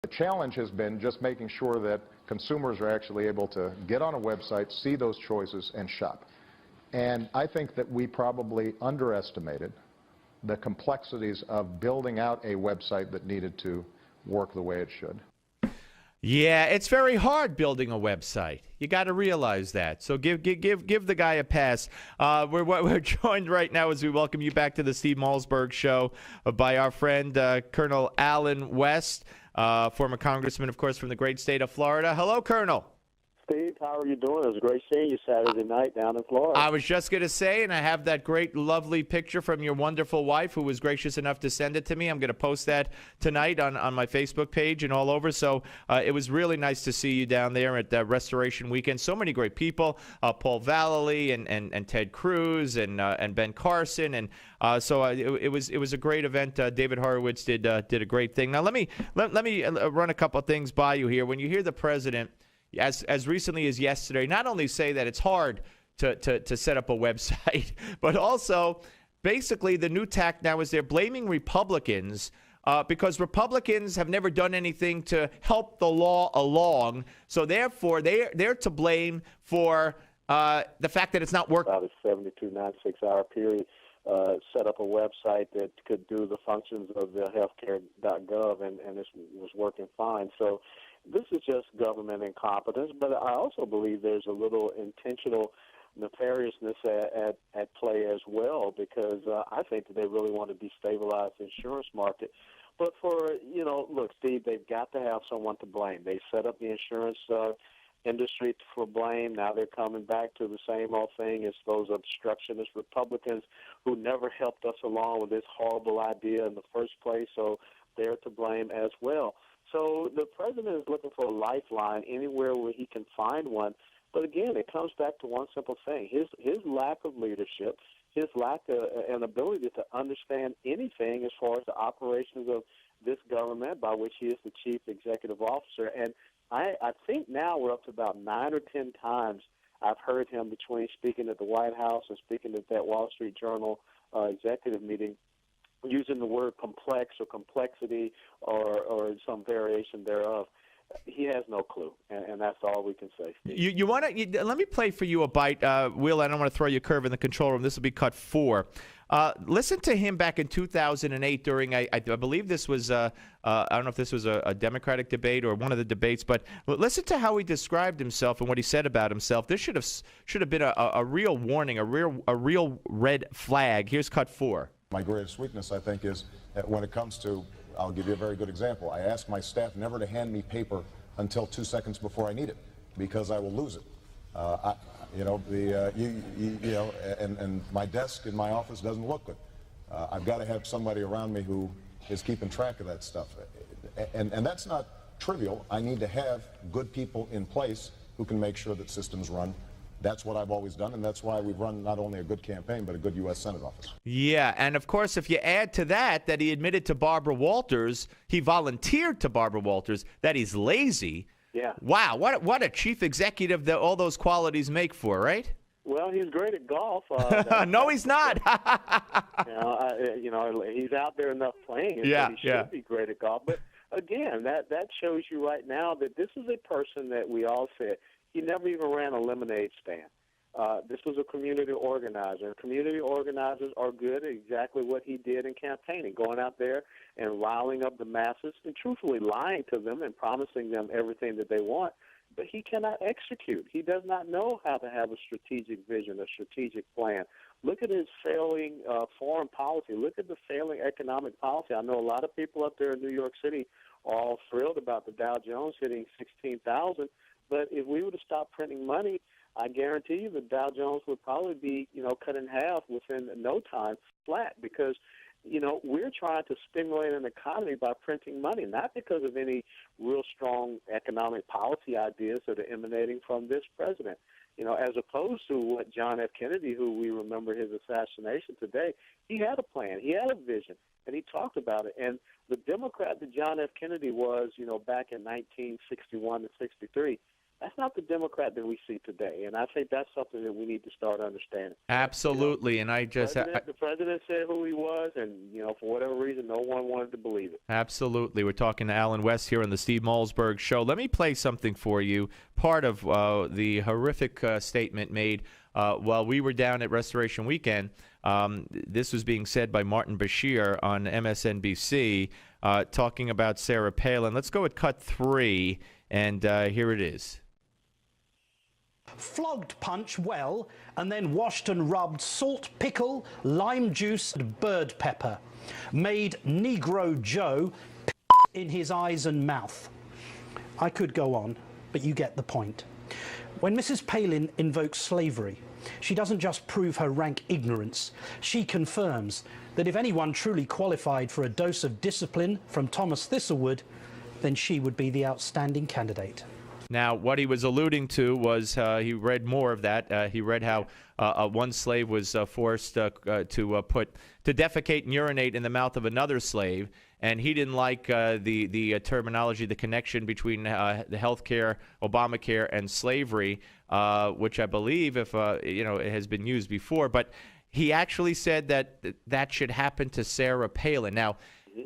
The challenge has been just making sure that consumers are actually able to get on a website, see those choices, and shop. And I think that we probably underestimated the complexities of building out a website that needed to work the way it should. Yeah, it's very hard building a website. You got to realize that. So give the guy a pass. We're joined right now as we welcome you back to the Steve Malzberg Show by our friend Colonel Allen West, former congressman, of course, from the great state of Florida. Hello, Colonel. Steve, how are you doing? It was great seeing you Saturday night down in Florida. I was just going to say, and I have that great, lovely picture from your wonderful wife who was gracious enough to send it to me. I'm going to post that tonight on my Facebook page and all over. So it was really nice to see you down there at Restoration Weekend. So many great people, Paul Vallely and Ted Cruz and Ben Carson. And so it was a great event. David Horowitz did a great thing. Now, let me run a couple of things by you here. When you hear the president, as recently as yesterday, not only say that it's hard to set up a website, but also basically the new tack now is they're blaming Republicans because Republicans have never done anything to help the law along. So therefore, they're to blame for the fact that it's not working. About a 72, 96-hour period, set up a website that could do the functions of the Healthcare.gov, and this was working fine. So this is just government incompetence, but I also believe there's a little intentional nefariousness at play as well, because I think that they really want to destabilize the insurance market. But look, Steve, they've got to have someone to blame. They set up the insurance industry for blame. Now they're coming back to the same old thing as those obstructionist Republicans who never helped us along with this horrible idea in the first place, so they're to blame as well. So the president is looking for a lifeline anywhere where he can find one. But again, it comes back to one simple thing: his lack of leadership, his lack of an ability to understand anything as far as the operations of this government, by which he is the chief executive officer. And I think now we're up to about 9 or 10 times I've heard him, between speaking at the White House and speaking at that Wall Street Journal executive meeting, using the word complex or complexity or some variation thereof. He has no clue, and that's all we can say. You want to let me play for you a bite, Will. I don't want to throw you a curve in the control room. This will be cut 4. Listen to him back in 2008 during I believe this was I don't know if this was a Democratic debate or one of the debates, but listen to how he described himself and what he said about himself. This should have been a real warning, a real red flag. Here's cut 4. My greatest weakness, I think, is that when it comes to, I'll give you a very good example. I ask my staff never to hand me paper until 2 seconds before I need it, because I will lose it. And my desk in my office doesn't look good. I've got to have somebody around me who is keeping track of that stuff. And that's not trivial. I need to have good people in place who can make sure that systems run. That's what I've always done, and that's why we've run not only a good campaign, but a good U.S. Senate office. Yeah, and of course, if you add to that he admitted to Barbara Walters, he volunteered to Barbara Walters, that he's lazy. Yeah. Wow, what a chief executive that all those qualities make for, right? Well, he's great at golf. No, he's not. He's out there enough playing, and yeah, so he should be great at golf. But again, that shows you right now that this is a person that we all said, he never even ran a lemonade stand. This was a community organizer. Community organizers are good at exactly what he did in campaigning, going out there and riling up the masses and truthfully lying to them and promising them everything that they want. But he cannot execute. He does not know how to have a strategic vision, a strategic plan. Look at his failing foreign policy. Look at the failing economic policy. I know a lot of people up there in New York City are all thrilled about the Dow Jones hitting 16,000. But if we were to stop printing money, I guarantee you the Dow Jones would probably be, cut in half within no time, flat, because, we're trying to stimulate an economy by printing money, not because of any real strong economic policy ideas that are emanating from this president. As opposed to what John F. Kennedy, who we remember his assassination today, he had a plan, he had a vision, and he talked about it. And the Democrat that John F. Kennedy was, back in 1961 to 63, That's not the Democrat that we see today, and I think that's something that we need to start understanding. Absolutely, and I just the president said who he was, and for whatever reason, no one wanted to believe it. Absolutely, we're talking to Alan West here on the Steve Malzberg Show. Let me play something for you. Part of the horrific statement made while we were down at Restoration Weekend. This was being said by Martin Bashir on MSNBC, talking about Sarah Palin. Let's go at cut 3, and here it is. Flogged Punch well and then washed and rubbed salt, pickle, lime juice and bird pepper. Made Negro Joe in his eyes and mouth. I could go on, but you get the point. When Mrs. Palin invokes slavery, she doesn't just prove her rank ignorance. She confirms that if anyone truly qualified for a dose of discipline from Thomas Thistlewood, then she would be the outstanding candidate. Now, what he was alluding to was he read more of that. He read how one slave was forced to defecate and urinate in the mouth of another slave, and he didn't like the terminology, the connection between the Healthcare, Obamacare, and slavery, which I believe, if it has been used before. But he actually said that should happen to Sarah Palin. Now,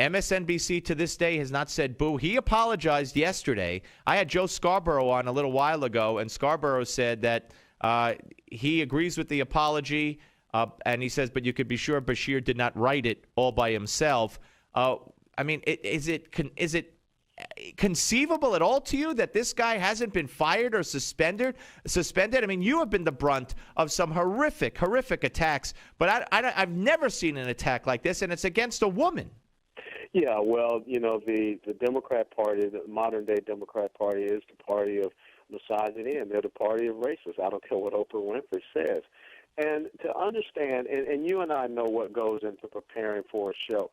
MSNBC to this day has not said boo. He apologized yesterday. I had Joe Scarborough on a little while ago, and Scarborough said that he agrees with the apology, and he says, but you could be sure Bashir did not write it all by himself. I mean, is it conceivable at all to you that this guy hasn't been fired or suspended? I mean, you have been the brunt of some horrific attacks, but I've never seen an attack like this, and it's against a woman. Yeah, well, the Democrat Party, the modern-day Democrat Party, is the party of misogyny, and they're the party of racists. I don't care what Oprah Winfrey says. And to understand, and you and I know what goes into preparing for a show.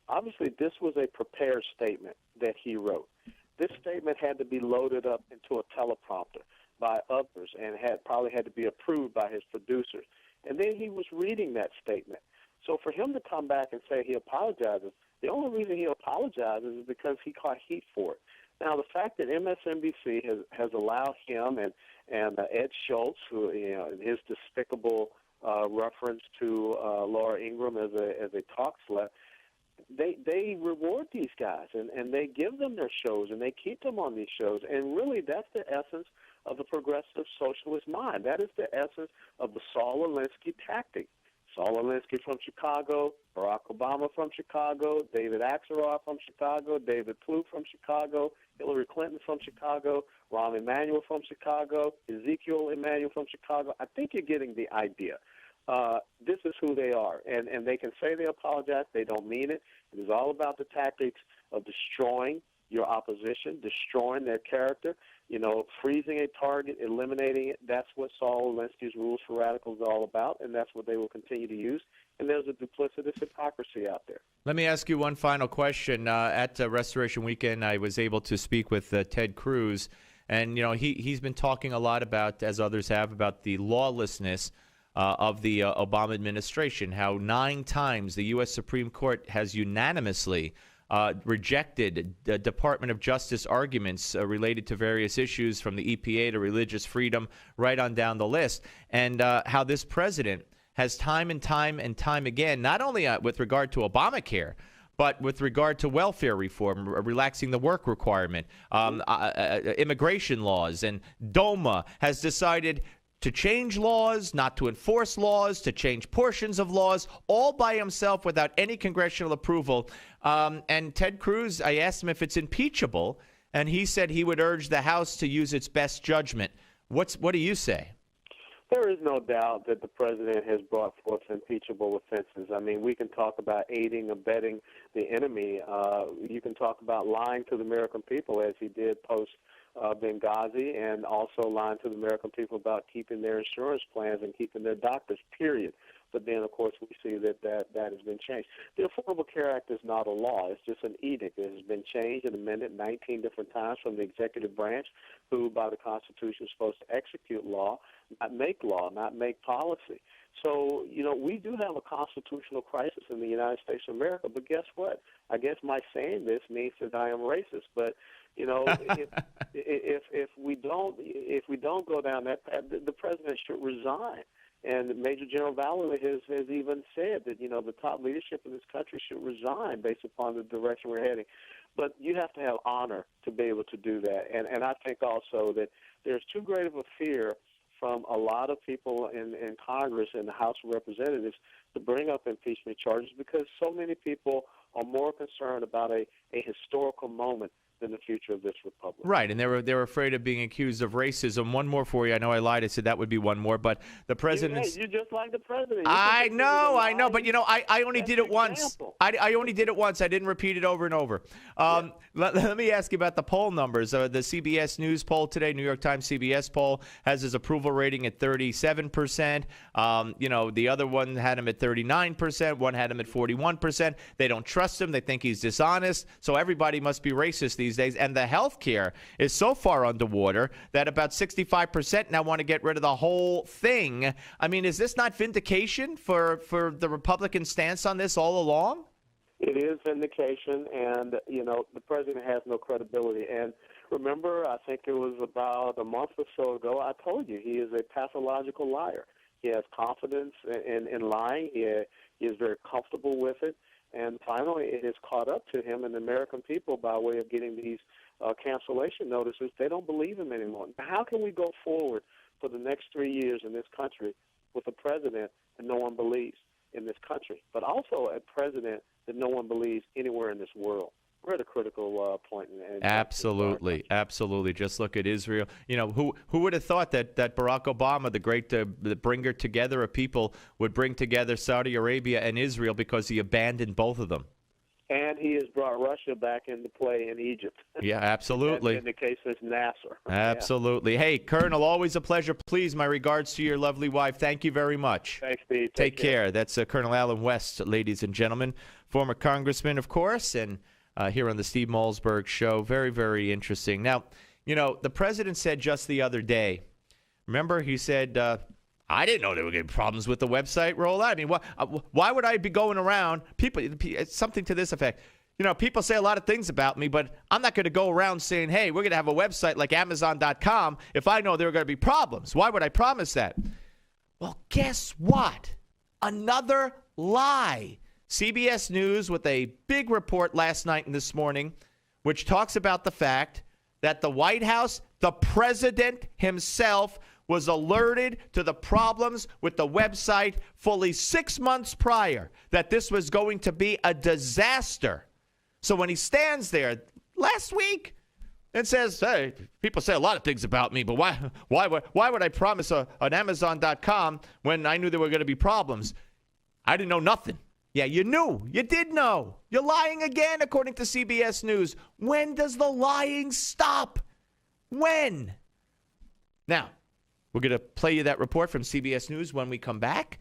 Obviously, this was a prepared statement that he wrote. This statement had to be loaded up into a teleprompter by others and probably had to be approved by his producers. And then he was reading that statement. So for him to come back and say he apologizes, the only reason he apologizes is because he caught heat for it. Now, the fact that MSNBC has allowed him and Ed Schultz, who his despicable reference to Laura Ingraham as a talk slut, they reward these guys and they give them their shows and they keep them on these shows. And really, that's the essence of the progressive socialist mind. That is the essence of the Saul Alinsky tactic. Saul Alinsky from Chicago, Barack Obama from Chicago, David Axelrod from Chicago, David Plouffe from Chicago, Hillary Clinton from Chicago, Rahm Emanuel from Chicago, Ezekiel Emanuel from Chicago. I think you're getting the idea. This is who they are, and they can say they apologize. They don't mean it. It is all about the tactics of destroying your opposition, destroying their character, freezing a target, eliminating it. That's what Saul Alinsky's Rules for Radicals is all about, and that's what they will continue to use. And there's a duplicitous hypocrisy out there. Let me ask you one final question. At Restoration Weekend, I was able to speak with Ted Cruz, and he's been talking a lot about, as others have, about the lawlessness of the Obama administration, how 9 times the U.S. Supreme Court has unanimously rejected the Department of Justice arguments related to various issues, from the EPA to religious freedom, right on down the list, and how this president has time and time again, not only with regard to Obamacare, but with regard to welfare reform, relaxing the work requirement, immigration laws, and DOMA has decided to change laws, not to enforce laws, to change portions of laws, all by himself without any congressional approval. And Ted Cruz, I asked him if it's impeachable, and he said he would urge the House to use its best judgment. What do you say? There is no doubt that the president has brought forth impeachable offenses. I mean, we can talk about aiding, abetting the enemy. You can talk about lying to the American people, as he did post Benghazi, and also lying to the American people about keeping their insurance plans and keeping their doctors, period. But then, of course, we see that has been changed. The Affordable Care Act is not a law. It's just an edict. It has been changed and amended 19 different times from the executive branch, who, by the Constitution, is supposed to execute law, not make policy. So, we do have a constitutional crisis in the United States of America, but guess what? I guess my saying this means that I am racist, but if we we don't go down that path, the president should resign. And Major General Valerie has even said that, the top leadership in this country should resign based upon the direction we're heading. But you have to have honor to be able to do that. And I think also that there's too great of a fear from a lot of people in Congress and the House of Representatives to bring up impeachment charges, because so many people are more concerned about a historical moment than the future of this republic. Right, and they're afraid of being accused of racism. One more for you. I know I lied. I said that would be one more, but the president. You're just like the president. I know, but I only did it once. I only did it once. I didn't repeat it over and over. Let me ask you about the poll numbers. The CBS News poll today, New York Times CBS poll, has his approval rating at 37%. The other one had him at 39%. One had him at 41%. They don't trust him. They think he's dishonest. So everybody must be racist these days. And the healthcare is so far underwater that about 65% now want to get rid of the whole thing. I mean, is this not vindication for the Republican stance on this all along? It is vindication, and, the president has no credibility. And remember, I think it was about a month or so ago, I told you he is a pathological liar. He has confidence in lying. He is very comfortable with it. And finally, it has caught up to him and the American people by way of getting these cancellation notices. They don't believe him anymore. How can we go forward for the next 3 years in this country with a president that no one believes in this country, but also a president that no one believes anywhere in this world? We're at a critical point. Absolutely. Just look at Israel. Who would have thought that Barack Obama, the great the bringer together of people, would bring together Saudi Arabia and Israel because he abandoned both of them? And he has brought Russia back into play in Egypt. Yeah, absolutely. In the case of Nasser. Absolutely. Yeah. Hey, Colonel, always a pleasure. Please, my regards to your lovely wife. Thank you very much. Thanks, Steve. Take care. That's Colonel Alan West, ladies and gentlemen, former congressman, of course, and here on the Steve Malzberg Show. Very, very interesting. Now, the president said just the other day, remember, he said, I didn't know there were going to be problems with the website rollout. I mean, why would I be going around, something to this effect, people say a lot of things about me, but I'm not going to go around saying, hey, we're going to have a website like Amazon.com if I know there are going to be problems. Why would I promise that? Well, guess what? Another lie. CBS News with a big report last night and this morning, which talks about the fact that the White House, the president himself, was alerted to the problems with the website fully 6 months prior, that this was going to be a disaster. So when he stands there last week and says, hey, people say a lot of things about me, but why would I promise an Amazon.com when I knew there were going to be problems? I didn't know nothing. Yeah, you knew. You did know. You're lying again, according to CBS News. When does the lying stop? When? Now, we're going to play you that report from CBS News when we come back.